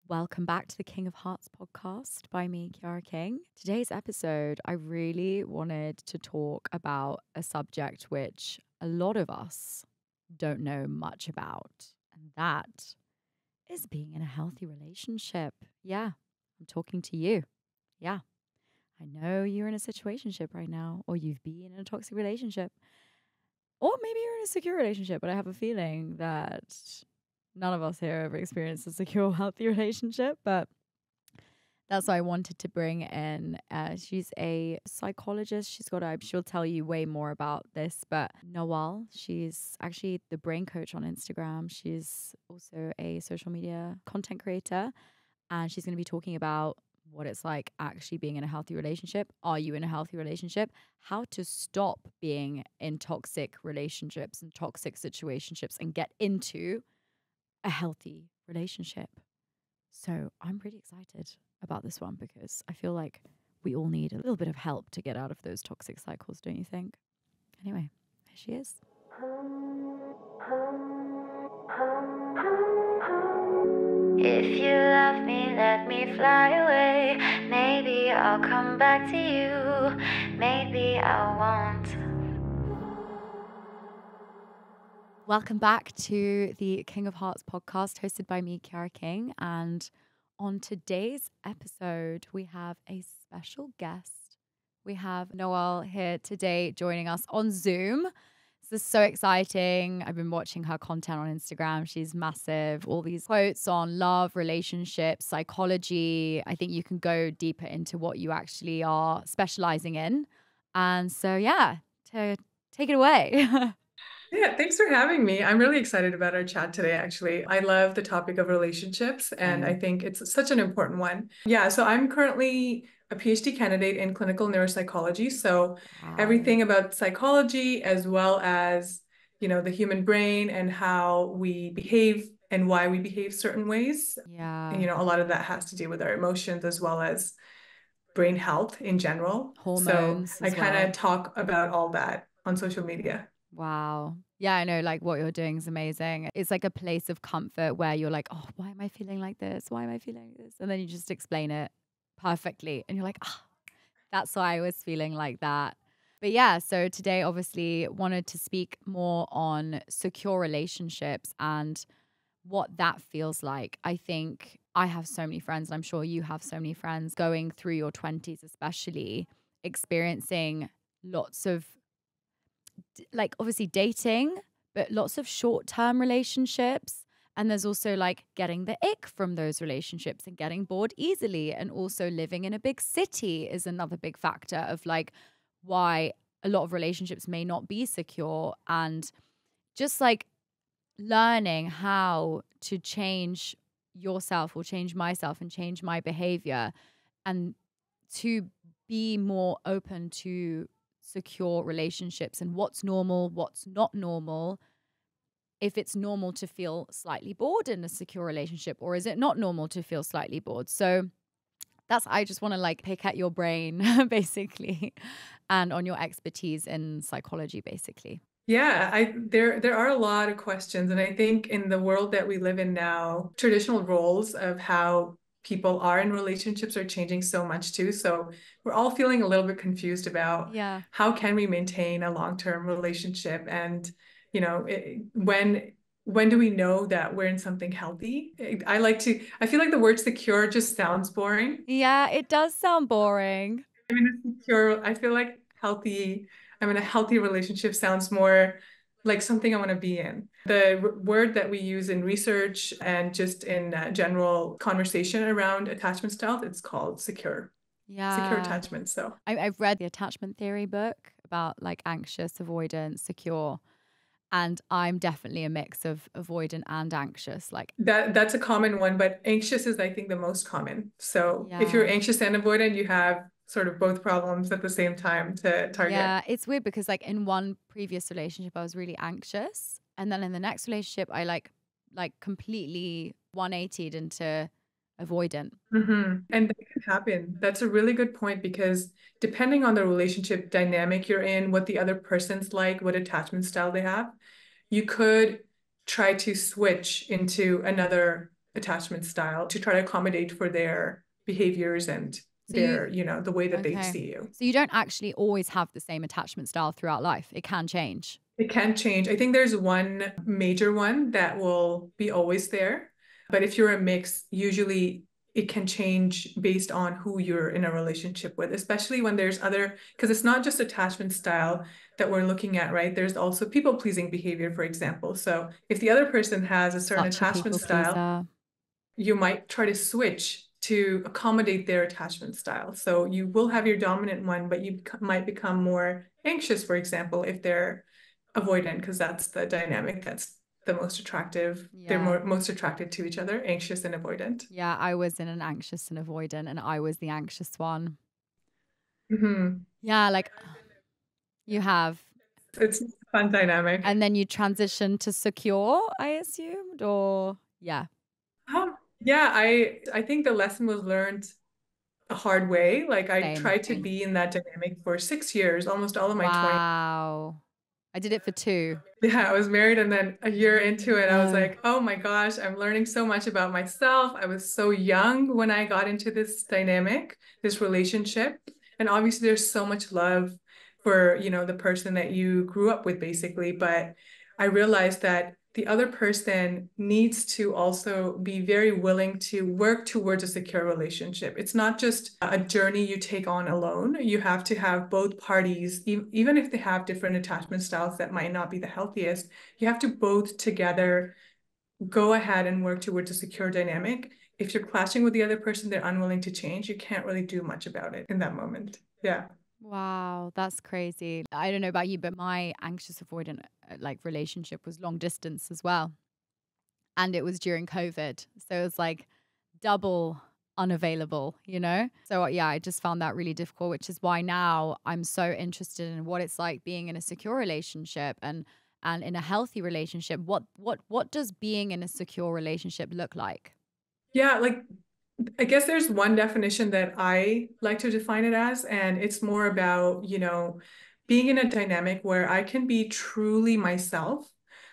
Welcome back to the King of Hearts podcast by me, Chiara King. Today's episode, I really wanted to talk about a subject which a lot of us don't know much about, and that is being in a healthy relationship. Yeah, I'm talking to you. Yeah, I know you're in a situationship right now, or you've been in a toxic relationship, or maybe you're in a secure relationship, but I have a feeling that none of us here ever experienced a secure, healthy relationship, but that's why I wanted to bring in. She's a psychologist. She'll tell you way more about this, but Nawal, she's actually the brain coach on Instagram. She's also a social media content creator, and she's going to be talking about what it's like actually being in a healthy relationship. Are you in a healthy relationship? How to stop being in toxic relationships and toxic situationships and get into a healthy relationship. So I'm pretty excited about this one because I feel like we all need a little bit of help to get out of those toxic cycles, don't you think? Anyway, there she is. If you love me, let me fly away. Maybe I'll come back to you. Maybe I won't. Welcome back to the King of Hearts podcast hosted by me, Chiara King. And on today's episode, we have a special guest. We have Nawal here today joining us on Zoom. This is so exciting. I've been watching her content on Instagram. She's massive. All these quotes on love, relationships, psychology. I think you can go deeper into what you actually are specializing in. And so, yeah, to take it away. Yeah, thanks for having me. I'm really excited about our chat today, actually. I love the topic of relationships, and I think it's such an important one. Yeah, so I'm currently a PhD candidate in clinical neuropsychology. So Wow. everything about psychology as well as, the human brain and how we behave and why we behave certain ways. Yeah. And, a lot of that has to do with our emotions as well as brain health in general. Hormones So I as kind well. of talk about all that on social media. Wow. Yeah, I know, like, what you're doing is amazing. It's like a place of comfort where you're like, oh, why am I feeling like this? Why am I feeling like this? And then you just explain it perfectly. And you're like, ah, that's why I was feeling like that. But yeah, so today obviously wanted to speak more on secure relationships and what that feels like. I think I have so many friends, and I'm sure you have so many friends going through your 20s, especially experiencing lots of like obviously dating, but lots of short-term relationships. And there's also like getting the ick from those relationships and getting bored easily. And also living in a big city is another big factor of like why a lot of relationships may not be secure. And just like learning how to change yourself or change myself and change my behavior and to be more open to secure relationships and what's normal, what's not normal. If it's normal to feel slightly bored in a secure relationship, or is it not normal to feel slightly bored? So I just want to like pick at your brain basically and on your expertise in psychology basically. Yeah, there are a lot of questions, and I think in the world that we live in now, traditional roles of how people are in relationships are changing so much too. So we're all feeling a little bit confused about how can we maintain a long-term relationship, and when do we know that we're in something healthy? I feel like the word secure just sounds boring. Yeah, it does sound boring. I feel like I'm in a healthy relationship sounds more like something I want to be in. The word that we use in research and just in general conversation around attachment styles, it's called secure. Yeah. Secure attachment. So I've read the attachment theory book about like anxious, avoidant, secure. And I'm definitely a mix of avoidant and anxious. Like that's a common one, but anxious is, I think, the most common. So if you're anxious and avoidant, you have sort of both problems at the same time to target. Yeah, it's weird because like in one previous relationship, I was really anxious. And then in the next relationship, I like completely 180'd into avoidant. And that can happen. That's a really good point because depending on the relationship dynamic you're in, what the other person's like, what attachment style they have, you could try to switch into another attachment style to try to accommodate for their behaviors and their, the way that they see you. So you don't actually always have the same attachment style throughout life. It can change. It can change. I think there's one major one that will be always there. But if you're a mix, usually it can change based on who you're in a relationship with, especially when there's other, because it's not just attachment style that we're looking at, right? There's also people-pleasing behavior, for example. So if the other person has a certain attachment style, you might try to switch to accommodate their attachment style. So you will have your dominant one, but you might become more anxious, for example, if they're avoidant, because that's the dynamic that's the most attractive. They're most attracted to each other, anxious and avoidant. Yeah, I was in an anxious and avoidant, and I was the anxious one. Mm-hmm. Yeah, like you have. It's a fun dynamic. And then you transition to secure, I assumed, or yeah. Yeah, I think the lesson was learned a hard way. Like I tried to be in that dynamic for 6 years, almost all of my 20s. Wow. I did it for 2. Yeah, I was married, and then a year into it, I was like, oh my gosh, I'm learning so much about myself. I was so young when I got into this dynamic, this relationship. And obviously there's so much love for, the person that you grew up with, basically. But I realized that the other person needs to also be very willing to work towards a secure relationship. It's not just a journey you take on alone. You have to have both parties, even if they have different attachment styles that might not be the healthiest, you have to both together go ahead and work towards a secure dynamic. If you're clashing with the other person, they're unwilling to change, you can't really do much about it in that moment. Yeah. Wow, that's crazy. I don't know about you, but my anxious avoidant relationship was long distance as well. And it was during COVID. So it was like double unavailable, So yeah, I just found that really difficult, which is why now I'm so interested in what it's like being in a secure relationship and in a healthy relationship. What does being in a secure relationship look like? Yeah, I guess there's one definition that I like to define it as, and it's more about, being in a dynamic where I can be truly myself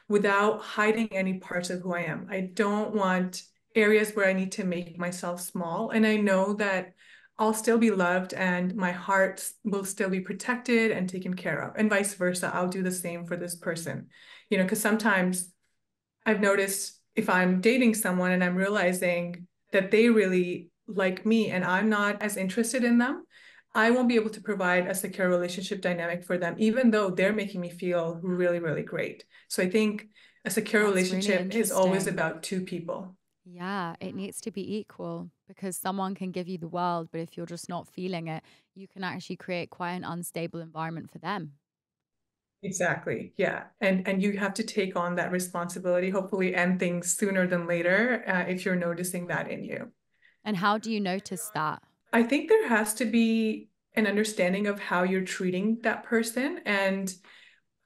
without hiding any parts of who I am. I don't want areas where I need to make myself small. And I know that I'll still be loved and my heart will still be protected and taken care of. And vice versa, I'll do the same for this person. Because sometimes I've noticed if I'm dating someone and I'm realizing that they really like me and I'm not as interested in them, I won't be able to provide a secure relationship dynamic for them, even though they're making me feel really, really great. So I think a secure relationship is always about two people. Yeah, it needs to be equal because someone can give you the world, but if you're just not feeling it, you can actually create quite an unstable environment for them. Exactly. Yeah. And you have to take on that responsibility, hopefully end things sooner than later, if you're noticing that in you. And how do you notice that? I think there has to be an understanding of how you're treating that person and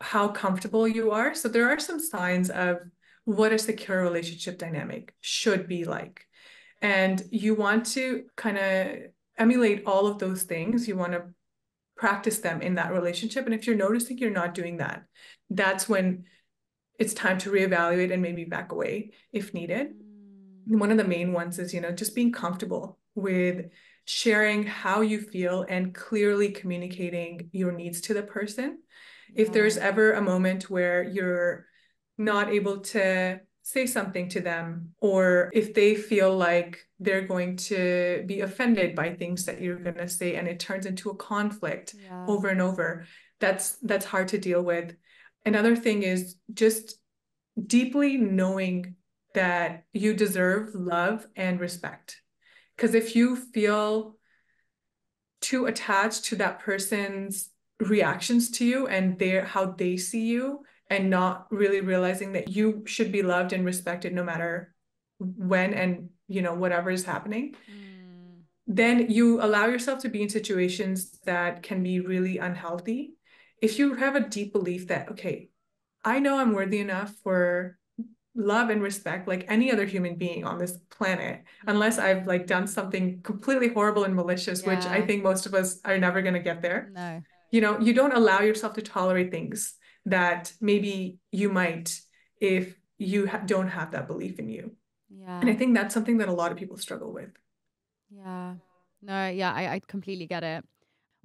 how comfortable you are. So there are some signs of what a secure relationship dynamic should be like. And you want to kind of emulate all of those things. You want to practice them in that relationship. And if you're noticing you're not doing that, that's when it's time to reevaluate and maybe back away if needed. One of the main ones is, just being comfortable with sharing how you feel and clearly communicating your needs to the person. If there's ever a moment where you're not able to say something to them, or if they feel like they're going to be offended by things that you're going to say and it turns into a conflict over and over, that's hard to deal with. Another thing is just deeply knowing that you deserve love and respect. Because if you feel too attached to that person's reactions to you and how they see you, and not really realizing that you should be loved and respected no matter when and whatever is happening, then you allow yourself to be in situations that can be really unhealthy. If you have a deep belief that, okay, I know I'm worthy enough for love and respect like any other human being on this planet, unless I've done something completely horrible and malicious, which I think most of us are never going to get there. No. You don't allow yourself to tolerate things that maybe you might if you don't have that belief in you. And I Yeah. think that's something that a lot of people struggle with. Yeah. No, yeah, I completely get it.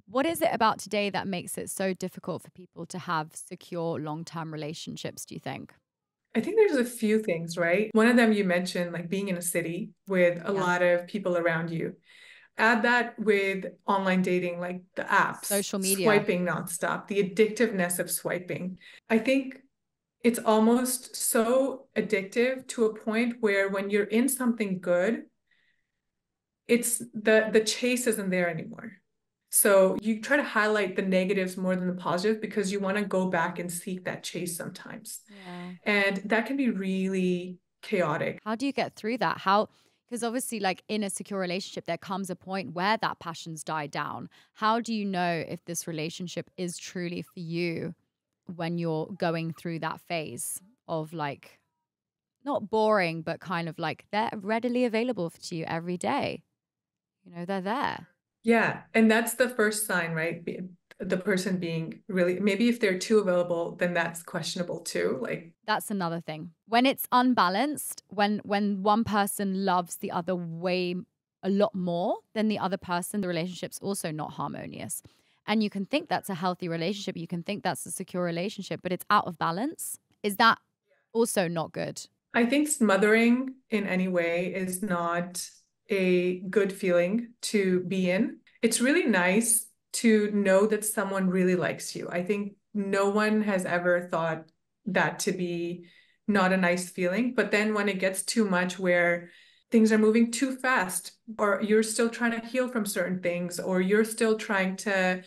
What is it about today that makes it so difficult for people to have secure long-term relationships, do you think? I think there's a few things, right? One of them you mentioned, like being in a city with a Yeah. lot of people around you. Add that with online dating, like the apps, Social media. swiping nonstop, the addictiveness of swiping. I think it's almost so addictive to a point where when you're in something good, it's the chase isn't there anymore. So you try to highlight the negatives more than the positive because you want to go back and seek that chase sometimes. Yeah. And that can be really chaotic. How do you get through that? How, because obviously, like in a secure relationship, there comes a point where that passion's died down. How do you know if this relationship is truly for you when you're going through that phase of like, not boring, but kind of like they're readily available to you every day? You know, they're there. Yeah, and that's the first sign, right? The person being really, maybe if they're too available, then that's questionable too. Like, That's another thing. When it's unbalanced, when one person loves the other way a lot more than the other person, the relationship's also not harmonious. And you can think that's a healthy relationship, you can think that's a secure relationship, but it's out of balance. Is that also not good? I think smothering in any way is not a good feeling to be in. It's really nice to know that someone really likes you. I think no one has ever thought that to be not a nice feeling. But then when it gets too much where things are moving too fast, or you're still trying to heal from certain things, or you're still trying to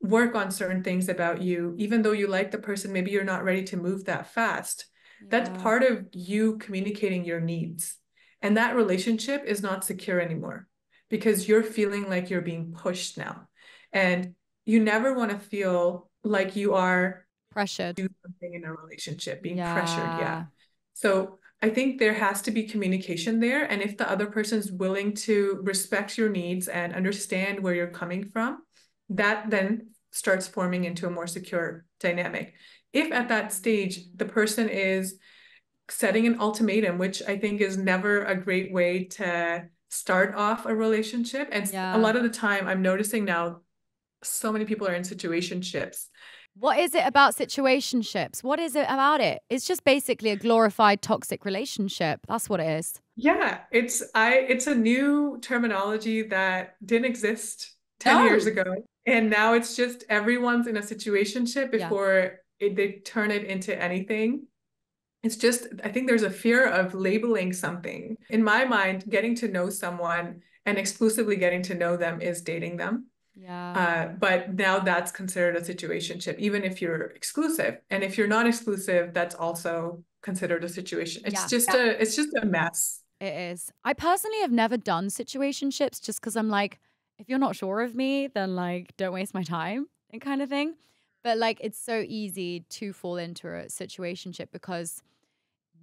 work on certain things about you, even though you like the person, maybe you're not ready to move that fast. That's Yeah. part of you communicating your needs. And that relationship is not secure anymore because you're feeling like you're being pushed now. And you never want to feel like you are Pressured. doing something in a relationship, being pressured. Yeah. Yeah. So I think there has to be communication there. And if the other person's willing to respect your needs and understand where you're coming from, that then starts forming into a more secure dynamic. If at that stage the person is setting an ultimatum, which I think is never a great way to start off a relationship. And a Yeah. lot of the time, I'm noticing now so many people are in situationships. What is it about situationships? What is it about it? It's just basically a glorified toxic relationship. That's what it is. Yeah, it's a new terminology that didn't exist 10 years No. ago. And now it's just everyone's in a situationship Yeah. before they turn it into anything. It's just, I think there's a fear of labeling something. In my mind, getting to know someone and exclusively getting to know them is dating them. Yeah. But now that's considered a situationship, even if you're exclusive. And if you're not exclusive, that's also considered a situation. Yeah. It's just a mess. It is. I personally have never done situationships just because I'm like, if you're not sure of me, then like, don't waste my time and kind of thing. But like, it's so easy to fall into a situationship because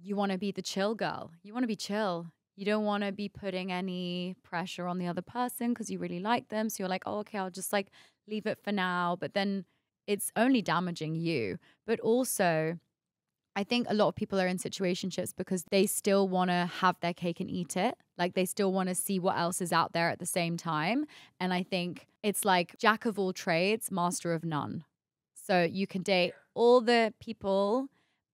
you want to be the chill girl. You want to be chill. You don't want to be putting any pressure on the other person because you really like them. So you're like, oh, okay, I'll just like leave it for now. But then it's only damaging you. But also, I think a lot of people are in situationships because they still want to have their cake and eat it. Like they still want to see what else is out there at the same time. And I think it's like jack of all trades, master of none. So you can date all the people,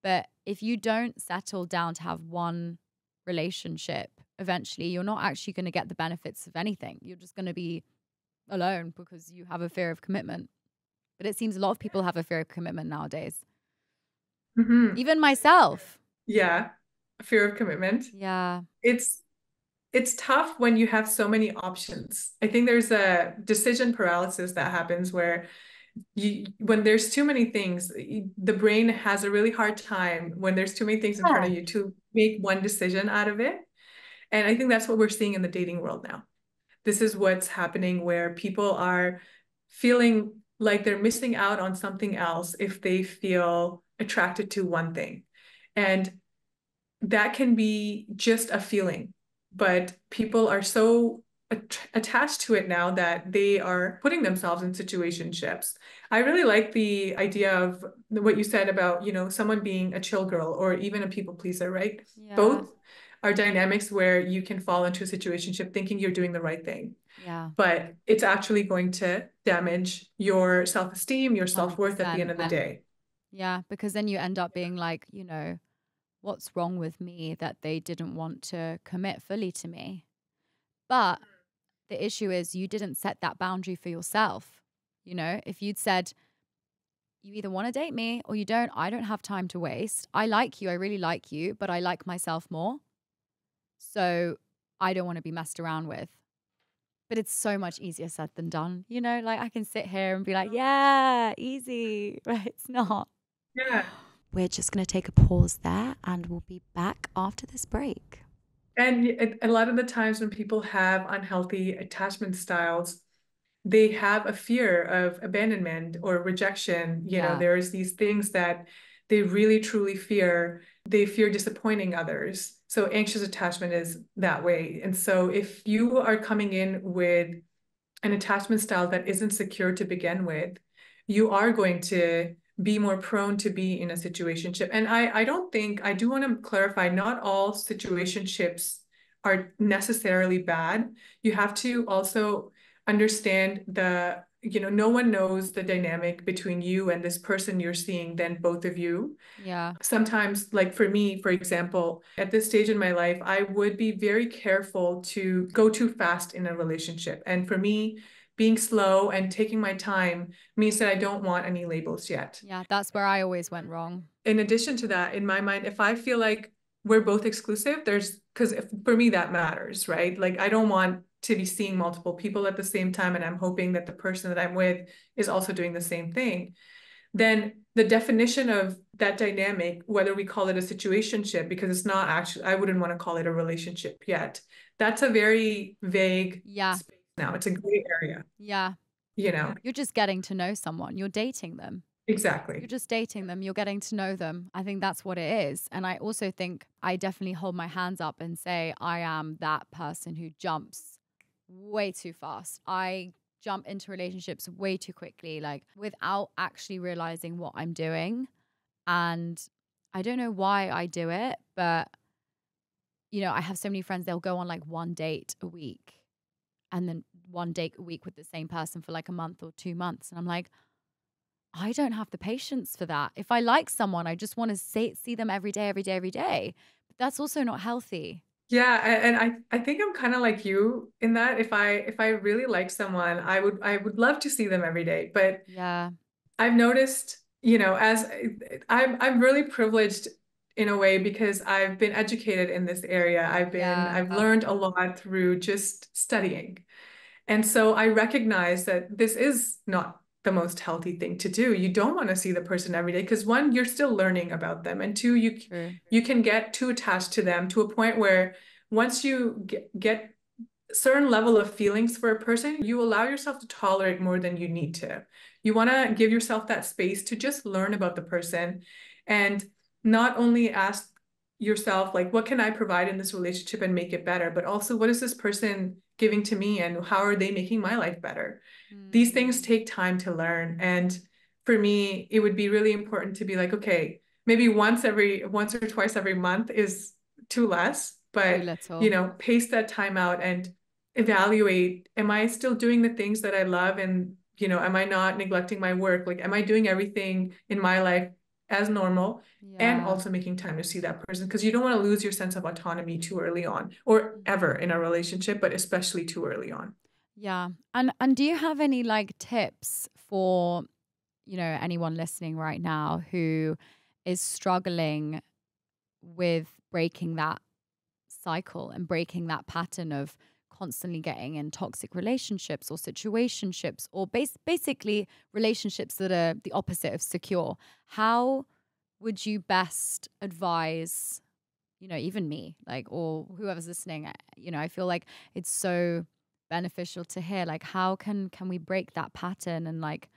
but if you don't settle down to have one relationship, eventually you're not actually going to get the benefits of anything. You're just going to be alone because you have a fear of commitment. But it seems a lot of people have a fear of commitment nowadays. Mhm. Even myself. Yeah, fear of commitment. Yeah. It's it's tough when you have so many options. I think there's a decision paralysis that happens where when there's too many things, the brain has a really hard time when there's too many things in front Yeah. of you to make one decision out of it. And I think that's what we're seeing in the dating world now. This is what's happening where people are feeling like they're missing out on something else if they feel attracted to one thing. And that can be just a feeling, but people are so attached to it now that they are putting themselves in situationships. I really like the idea of what you said about, someone being a chill girl or even a people pleaser, right? Yeah. Both are dynamics where you can fall into a situationship thinking you're doing the right thing, Yeah. but it's actually going to damage your self-esteem, your self-worth at the end 100%. of the day. Yeah, because then you end up being like, you know, what's wrong with me that they didn't want to commit fully to me? But the issue is you didn't set that boundary for yourself. You know, if you'd said, you either want to date me or you don't, I don't have time to waste. I like you, I really like you, but I like myself more. So I don't want to be messed around with. But it's so much easier said than done. You know, like I can sit here and be like, yeah, easy. But it's not. Yeah. We're just going to take a pause there and we'll be back after this break. And a lot of the times when people have unhealthy attachment styles, they have a fear of abandonment or rejection. You know, Yeah. there's these things that they really truly fear. They fear disappointing others. So anxious attachment is that way. And so if you are coming in with an attachment style that isn't secure to begin with, you are going to be more prone to be in a situationship. And I don't think, I do want to clarify, not all situationships are necessarily bad. You have to also understand no one knows the dynamic between you and this person you're seeing than both of you. Yeah. Sometimes, like for me, for example, at this stage in my life, I would be very careful to go too fast in a relationship. And for me, being slow and taking my time means that I don't want any labels yet. Yeah. That's where I always went wrong. In addition to that, in my mind, if I feel like we're both exclusive, because for me, that matters, right? Like, I don't want to be seeing multiple people at the same time, and I'm hoping that the person that I'm with is also doing the same thing. Then the definition of that dynamic, whether we call it a situationship, because it's not actually, I wouldn't want to call it a relationship yet. That's a very vague space now. It's a gray area. Yeah. You know, You're just getting to know someone. You're dating them. exactly. You're just dating them. You're getting to know them. I think that's what it is. And I also think I definitely hold my hands up and say I am that person who jumps way too fast. I jump into relationships way too quickly, like without actually realizing what I'm doing. And I don't know why I do it, but you know, I have so many friends, they'll go on like one date a week and then one date a week with the same person for like a month or 2 months. And I'm like, I don't have the patience for that. If I like someone, I just want to see them every day, every day, every day. But that's also not healthy. Yeah, and I think I'm kind of like you in that if I really like someone, I would love to see them every day. But Yeah. I've noticed, as I'm really privileged in a way because I've been educated in this area. I've learned a lot through just studying. And so I recognize that this is not the most healthy thing to do. You don't want to see the person every day because one, you're still learning about them, and two, you can get too attached to them to a point where once you get certain level of feelings for a person, you allow yourself to tolerate more than you need to. You want to give yourself that space to just learn about the person and not only ask yourself, like, what can I provide in this relationship and make it better, but also, what is this person giving to me and how are they making my life better? These things take time to learn. And for me, it would be really important to be like, okay, maybe once or twice every month is too less, Too but little. pace that time out and evaluate, am I still doing the things that I love? And, am I not neglecting my work? Like, am I doing everything in my life as normal and Yeah. also making time to see that person? Because you don't want to lose your sense of autonomy too early on or ever in a relationship, but especially too early on. Yeah. And do you have any like tips for, you know, anyone listening right now who is struggling with breaking that cycle and breaking that pattern of constantly getting in toxic relationships or situationships or basically relationships that are the opposite of secure? How would you best advise, you know, even me, like, or whoever's listening? You know, I feel like it's so beneficial to hear, like, how can we break that pattern? And like,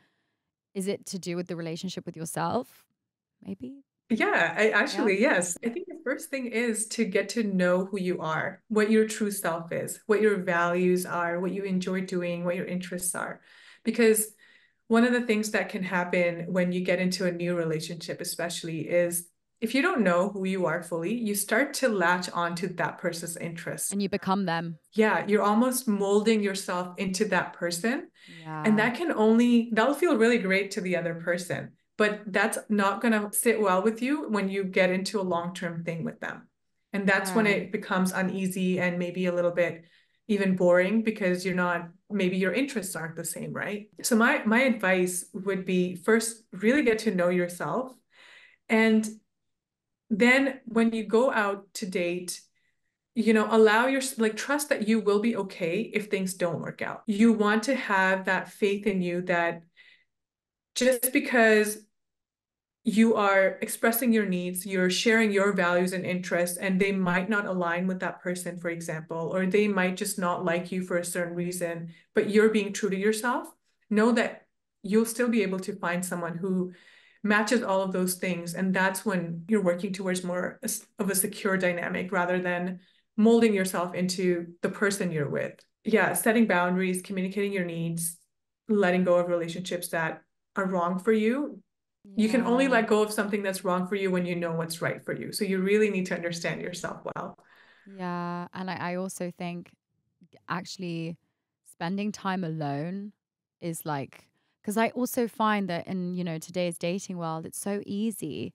is it to do with the relationship with yourself? Maybe. Yeah, Yeah. yes. I think the first thing is to get to know who you are, what your true self is, what your values are, what you enjoy doing, what your interests are. Because one of the things that can happen when you get into a new relationship, especially, is if you don't know who you are fully, you start to latch onto that person's interests. And you become them. Yeah, you're almost molding yourself into that person. And Yeah. that'll feel really great to the other person, but that's not going to sit well with you when you get into a long-term thing with them. And that's when Right. it becomes uneasy and maybe a little bit even boring because maybe your interests aren't the same, right? So my advice would be first really get to know yourself. And then when you go out to date, allow your like trust that you will be okay if things don't work out. You want to have that faith in you that just because you are expressing your needs, you're sharing your values and interests, and they might not align with that person, for example, or they might just not like you for a certain reason, but you're being true to yourself. Know that you'll still be able to find someone who matches all of those things. And that's when you're working towards more of a secure dynamic rather than molding yourself into the person you're with. Yeah, setting boundaries, communicating your needs, letting go of relationships that are wrong for you. You can only Yeah. let go of something that's wrong for you when you know what's right for you. So you really need to understand yourself well. Yeah. And I also think actually spending time alone is like, because I also find that in, today's dating world, it's so easy.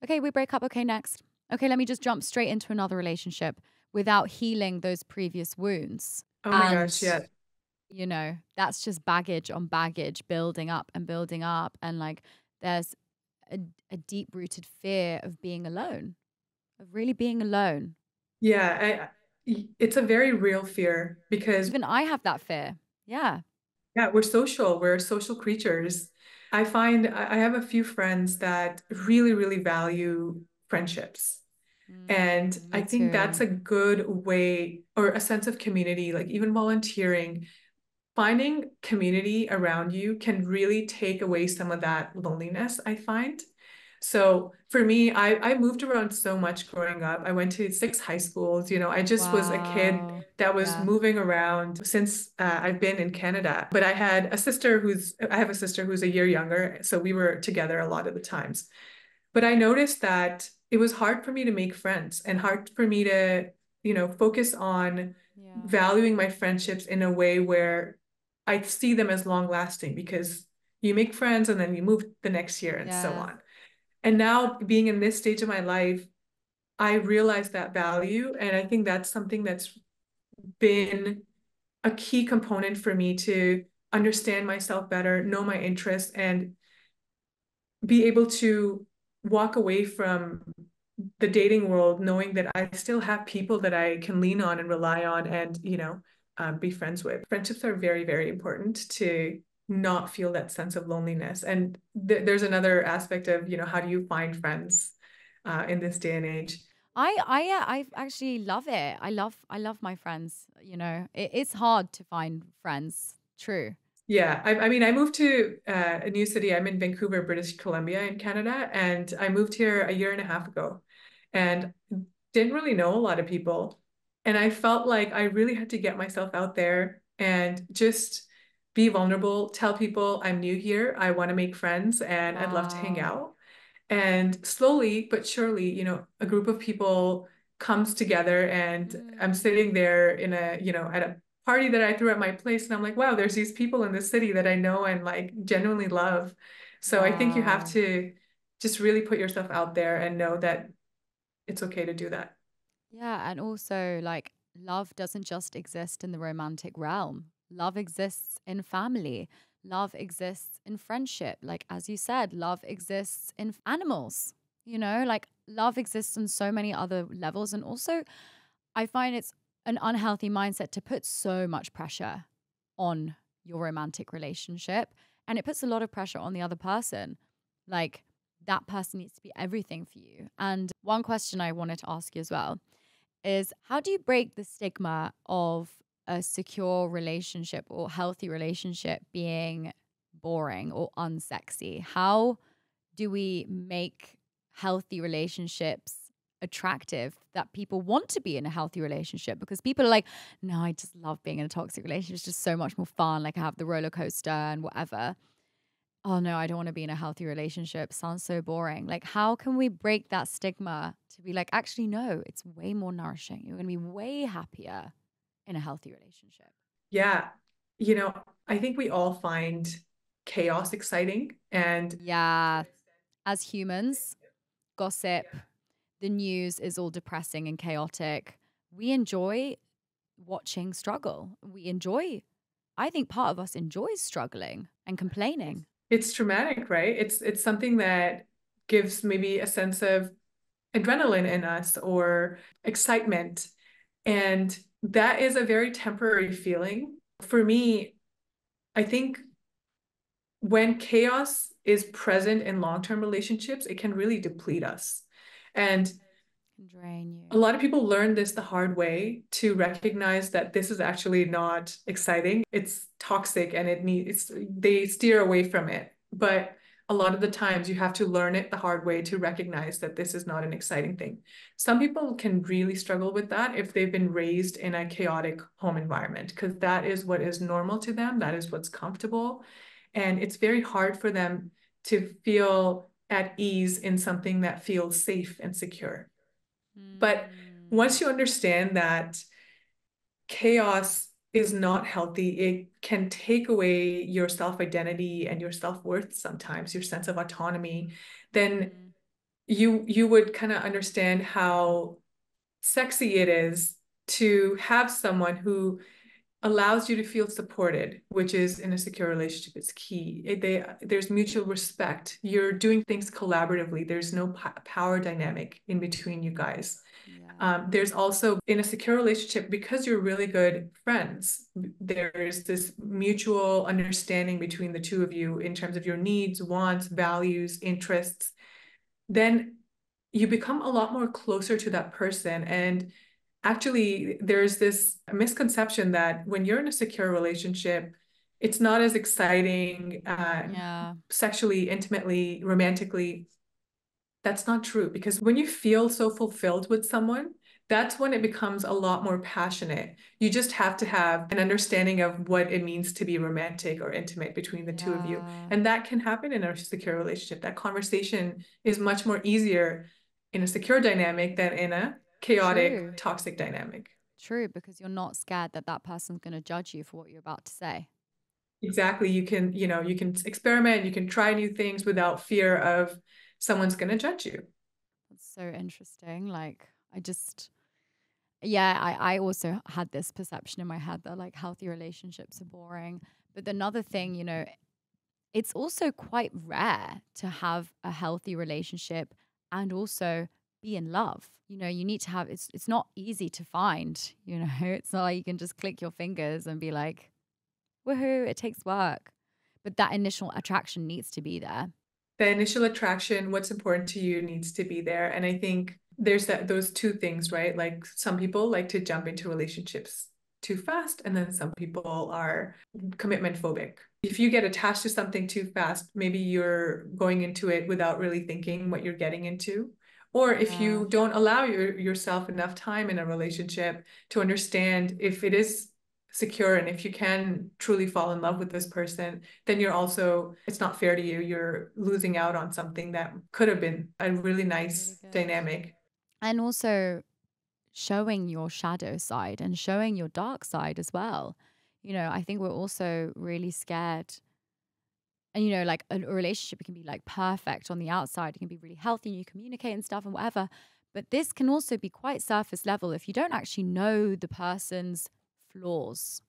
Okay, we break up. Okay, next. Okay, let me just jump straight into another relationship without healing those previous wounds. Oh my And, gosh, yeah. that's just baggage on baggage building up and building up. And like, there's a deep rooted fear of being alone, of really being alone. Yeah, it's a very real fear because Even I have that fear. Yeah. yeah, we're social creatures. I find I have a few friends that really, really value friendships. And I Me think that's too. a good way or a sense of community, like even volunteering, finding community around you can really take away some of that loneliness, I find. So for me, I moved around so much growing up. I went to 6 high schools. I just was a kid Wow. that was Yeah. moving around since I've been in Canada. But I have a sister who's a year younger. So we were together a lot of the times. But I noticed that it was hard for me to make friends and hard for me to, focus on Yeah. valuing my friendships in a way where I see them as long lasting because you make friends and then you move the next year and so Yeah. on. And now being in this stage of my life, I realize that value. And I think that's something that's been a key component for me to understand myself better, know my interests, and be able to walk away from the dating world knowing that I still have people that I can lean on and rely on and, be friends with. Friendships are very, very important to not feel that sense of loneliness. And there's another aspect of, how do you find friends in this day and age? I actually love it. I love my friends. It's hard to find friends. True. Yeah, I mean, I moved to a new city. I'm in Vancouver, British Columbia in Canada, and I moved here a year and a half ago and didn't really know a lot of people. And I felt like I really had to get myself out there and just be vulnerable, tell people I'm new here, I want to make friends, and I'd love to hang Wow. out. And slowly but surely, a group of people comes together and I'm Mm. sitting there at a party that I threw at my place and I'm like, wow, there's these people in the city that I know and like genuinely love. So I think you have Wow. to just really put yourself out there and know that it's okay to do that. Yeah, and also like love doesn't just exist in the romantic realm. Love exists in family. Love exists in friendship. Like as you said, love exists in animals. Like love exists on so many other levels. And also, I find it's an unhealthy mindset to put so much pressure on your romantic relationship. And it puts a lot of pressure on the other person. Like that person needs to be everything for you. And one question I wanted to ask you as well is how do you break the stigma of a secure relationship or healthy relationship being boring or unsexy? How do we make healthy relationships attractive that people want to be in a healthy relationship? Because people are like, no, I just love being in a toxic relationship. It's just so much more fun. Like I have the roller coaster and whatever. oh no, I don't want to be in a healthy relationship. Sounds so boring. Like, how can we break that stigma to be like, actually, no, it's way more nourishing. You're going to be way happier in a healthy relationship. Yeah. You know, I think we all find chaos exciting. And Yeah. As humans, gossip, the news is all depressing and chaotic. We enjoy watching struggle. I think part of us enjoys struggling and complaining. it's traumatic, right? It's something that gives maybe a sense of adrenaline in us or excitement. And that is a very temporary feeling. For me, I think when chaos is present in long-term relationships, it can really deplete us. And Can drain a you. lot of people learn this the hard way to recognize that this is actually not exciting. It's toxic and they steer away from it. But a lot of the times you have to learn it the hard way to recognize that this is not an exciting thing. Some people can really struggle with that if they've been raised in a chaotic home environment, because that is what is normal to them, that is what's comfortable. And it's very hard for them to feel at ease in something that feels safe and secure. But Mm, once you understand that chaos is not healthy, it can take away your self-identity and your self-worth sometimes, your sense of autonomy, then mm, you would kind of understand how sexy it is to have someone who allows you to feel supported, which is in a secure relationship, it's key. There's mutual respect. You're doing things collaboratively. There's no power dynamic in between you guys. yeah. There's also in a secure relationship, because you're really good friends, there's this mutual understanding between the two of you in terms of your needs, wants, values, interests. Then you become a lot more closer to that person. And actually, there's this misconception that when you're in a secure relationship, it's not as exciting, Yeah. sexually, intimately, romantically. That's not true, because when you feel so fulfilled with someone, that's when it becomes a lot more passionate. You just have to have an understanding of what it means to be romantic or intimate between the two of you. Yeah. And that can happen in a secure relationship. That conversation is much more easier in a secure dynamic than in a chaotic, True. toxic dynamic. True, because you're not scared that that person's going to judge you for what you're about to say. Exactly. You can experiment, you can try new things without fear of someone's going to judge you. That's so interesting. Like, I just, yeah, I also had this perception in my head that like healthy relationships are boring. But another thing, it's also quite rare to have a healthy relationship and also be in love. You need to have it's not easy to find, It's not like you can just click your fingers and be like, woohoo, it takes work. But that initial attraction needs to be there. The initial attraction, what's important to you needs to be there. And I think there's those two things, right? Like some people like to jump into relationships too fast, and then some people are commitment phobic. If you get attached to something too fast, maybe you're going into it without really thinking what you're getting into. Or if Yeah, you don't allow yourself enough time in a relationship to understand if it is secure and if you can truly fall in love with this person, then it's not fair to you. You're losing out on something that could have been a really really nice good. dynamic. And also showing your shadow side and showing your dark side as well. I think we're also really scared. And, like a relationship, it can be like perfect on the outside. It can be really healthy and you communicate and stuff and whatever. But this can also be quite surface level if you don't actually know the person's flaws,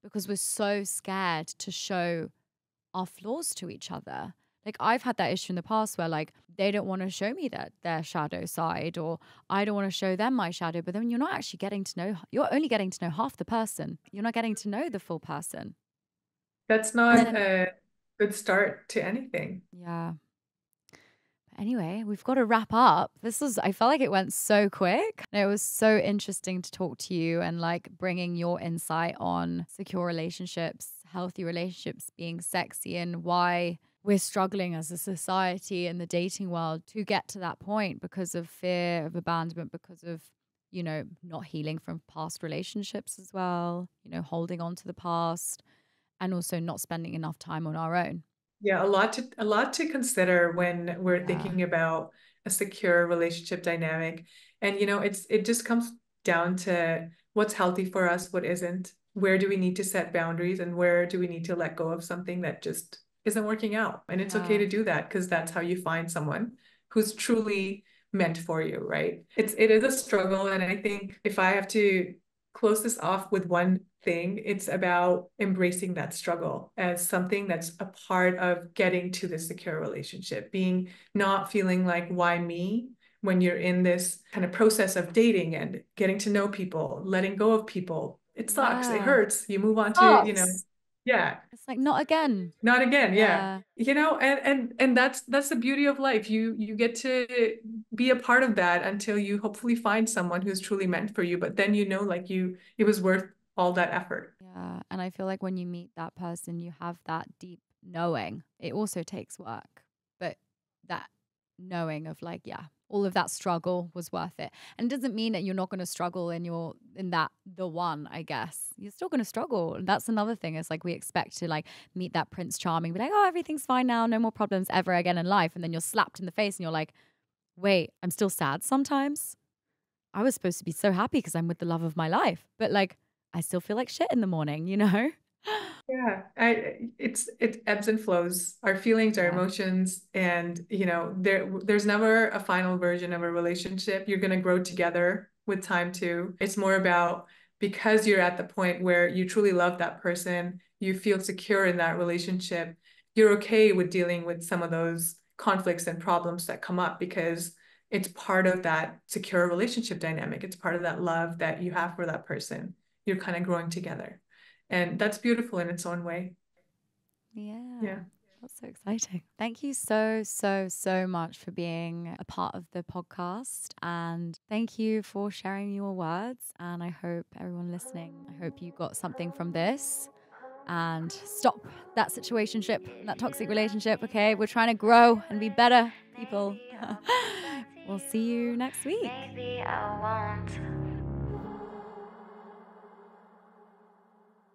because we're so scared to show our flaws to each other. Like I've had that issue in the past where like they don't want to show me their shadow side, or I don't want to show them my shadow. But then you're not actually you're only getting to know half the person. You're not getting to know the full person. That's And not then, a good start to anything. yeah. Anyway, we've got to wrap up. I felt like it went so quick. And it was so interesting to talk to you and like bringing your insight on secure relationships, healthy relationships being sexy, and why we're struggling as a society in the dating world to get to that point because of fear of abandonment, because of, not healing from past relationships as well, holding on to the past, and also not spending enough time on our own. Yeah, a lot to consider when we're Yeah. thinking about a secure relationship dynamic. And it just comes down to what's healthy for us, what isn't. Where do we need to set boundaries and where do we need to let go of something that just isn't working out? And it's okay Yeah. to do that because that's how you find someone who's truly meant for you, right? It is a struggle, and I think if I have to close this off with one thing, it's about embracing that struggle as something that's a part of getting to the secure relationship, being not feeling like, why me? When you're in this kind of process of dating and getting to know people, letting go of people, it sucks. It Yeah. hurts. You move on to, Sucks. yeah, It's like, not again. not again, yeah. Yeah. And that's the beauty of life. You get to be a part of that until you hopefully find someone who's truly meant for you. But then like it was worth all that effort. Yeah. And I feel like when you meet that person, you have that deep knowing. It also takes work, but that knowing of like, yeah, all of that struggle was worth it. And it doesn't mean that you're not going to struggle in that the one, I guess. You're still going to struggle. And that's another thing. It's like we expect to like meet that Prince Charming, be like, oh, everything's fine now, no more problems ever again in life. And then you're slapped in the face and you're like, wait, I'm still sad sometimes. I was supposed to be so happy because I'm with the love of my life. But like, I still feel like shit in the morning, you know? Yeah, it ebbs and flows. Our feelings, our Yeah. emotions, and there's never a final version of a relationship. You're gonna grow together with time too. It's more about because you're at the point where you truly love that person, you feel secure in that relationship, you're okay with dealing with some of those conflicts and problems that come up because it's part of that secure relationship dynamic. It's part of that love that you have for that person. You're kind of growing together. And that's beautiful in its own way. Yeah. Yeah. That's so exciting. Thank you so, so, so much for being a part of the podcast. And thank you for sharing your words. And I hope everyone listening, I hope you got something from this and stop that situationship, that toxic relationship. Okay. We're trying to grow and be better people. We'll see you next week. Maybe I won't.